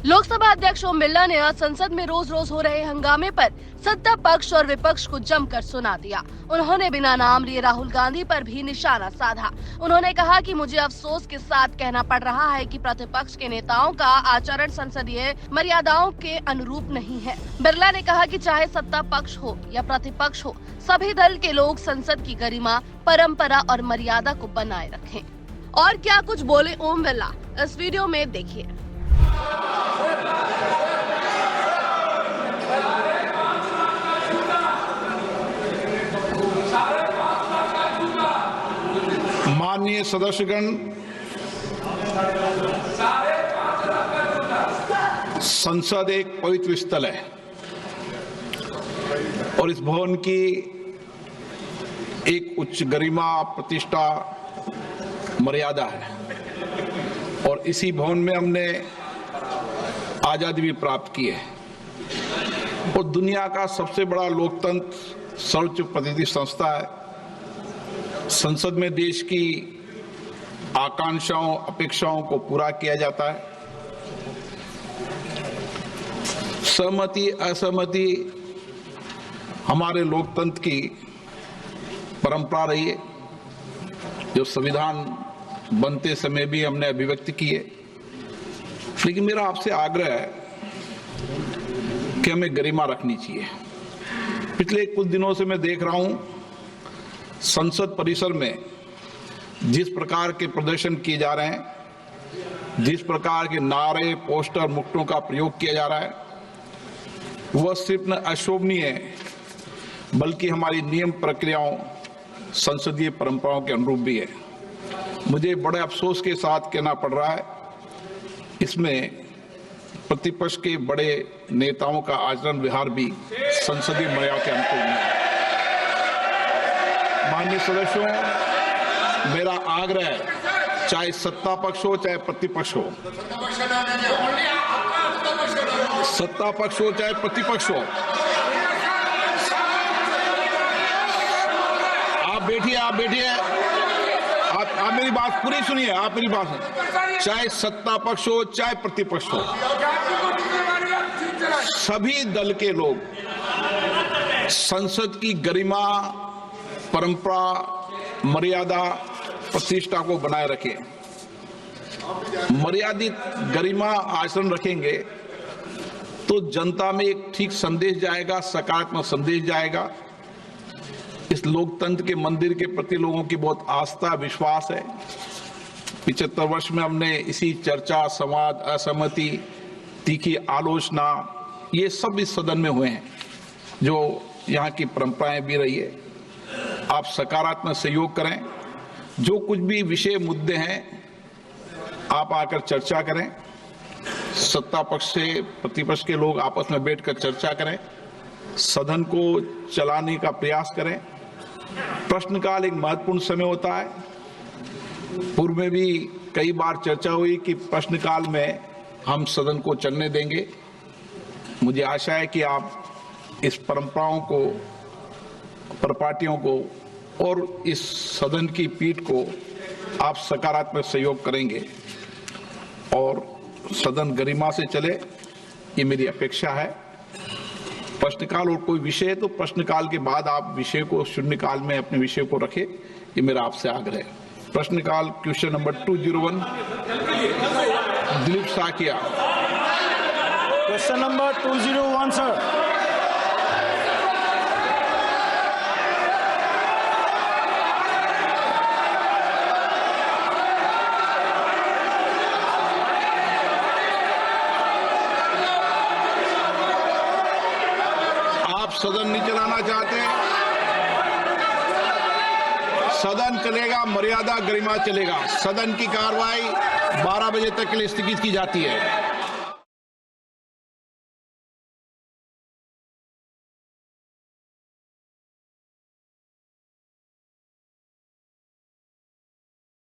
लोकसभा अध्यक्ष ओम बिरला ने आज संसद में रोज रोज हो रहे हंगामे पर सत्ता पक्ष और विपक्ष को जमकर सुना दिया। उन्होंने बिना नाम लिए राहुल गांधी पर भी निशाना साधा। उन्होंने कहा कि मुझे अफसोस के साथ कहना पड़ रहा है कि प्रतिपक्ष के नेताओं का आचरण संसदीय मर्यादाओं के अनुरूप नहीं है। बिरला ने कहा कि चाहे सत्ता पक्ष हो या प्रतिपक्ष हो, सभी दल के लोग संसद की गरिमा, परंपरा और मर्यादा को बनाए रखें। और क्या कुछ बोले ओम बिरला, इस वीडियो में देखिए। माननीय सदस्यगण, संसद एक पवित्र स्थल है और इस भवन की एक उच्च गरिमा, प्रतिष्ठा, मर्यादा है और इसी भवन में हमने आजादी भी प्राप्त की है और दुनिया का सबसे बड़ा लोकतंत्र सर्वोच्च प्रतिनिधि संस्था है। संसद में देश की आकांक्षाओं, अपेक्षाओं को पूरा किया जाता है। सहमति, असहमति हमारे लोकतंत्र की परंपरा रही है, जो संविधान बनते समय भी हमने अभिव्यक्ति की है। लेकिन मेरा आपसे आग्रह है कि हमें गरिमा रखनी चाहिए। पिछले कुछ दिनों से मैं देख रहा हूं संसद परिसर में जिस प्रकार के प्रदर्शन किए जा रहे हैं, जिस प्रकार के नारे, पोस्टर, मुक्तों का प्रयोग किया जा रहा है, वह सिर्फ न अशोभनीय है बल्कि हमारी नियम प्रक्रियाओं, संसदीय परंपराओं के अनुरूप भी है। मुझे बड़े अफसोस के साथ कहना पड़ रहा है, इसमें प्रतिपक्ष के बड़े नेताओं का आचरण व्यवहार भी संसदीय मर्यादा के अनुकूल नहीं है। माननीय सदस्यों, मेरा आग्रह है, चाहे सत्ता पक्ष हो चाहे प्रतिपक्ष हो, सत्ता पक्ष हो चाहे प्रतिपक्ष हो, आप बैठिए, आप मेरी बात पूरी सुनिए, आप मेरी बात सुनिए। चाहे सत्ता पक्ष हो चाहे प्रतिपक्ष हो, सभी दल के लोग संसद की गरिमा, परंपरा, मर्यादा, प्रतिष्ठा को बनाए रखें। मर्यादित गरिमा आचरण रखेंगे तो जनता में एक ठीक संदेश जाएगा, सकारात्मक संदेश जाएगा। इस लोकतंत्र के मंदिर के प्रति लोगों की बहुत आस्था, विश्वास है। 75 वर्ष में हमने इसी चर्चा, संवाद, असहमति, तीखी आलोचना, ये सब इस सदन में हुए हैं, जो यहाँ की परंपराएं भी रही है। आप सकारात्मक सहयोग करें, जो कुछ भी विषय, मुद्दे हैं, आप आकर चर्चा करें। सत्ता पक्ष से प्रतिपक्ष के लोग आपस में बैठकर चर्चा करें, सदन को चलाने का प्रयास करें। प्रश्नकाल एक महत्वपूर्ण समय होता है। पूर्व में भी कई बार चर्चा हुई कि प्रश्नकाल में हम सदन को चलने देंगे। मुझे आशा है कि आप इस परंपराओं को, परिपाटियों को और इस सदन की पीठ को आप सकारात्मक सहयोग करेंगे और सदन गरिमा से चले, ये मेरी अपेक्षा है। प्रश्नकाल और कोई विषय है तो प्रश्नकाल के बाद आप विषय को शून्यकाल में अपने विषय को रखें, ये मेरा आपसे आग्रह है। प्रश्नकाल question number 201, Dilip Saikia. Question number 201 sir. सदन नहीं चलाना चाहते, सदन चलेगा, मर्यादा, गरिमा चलेगा। सदन की कार्रवाई 12 बजे तक के लिए स्थगित की जाती है।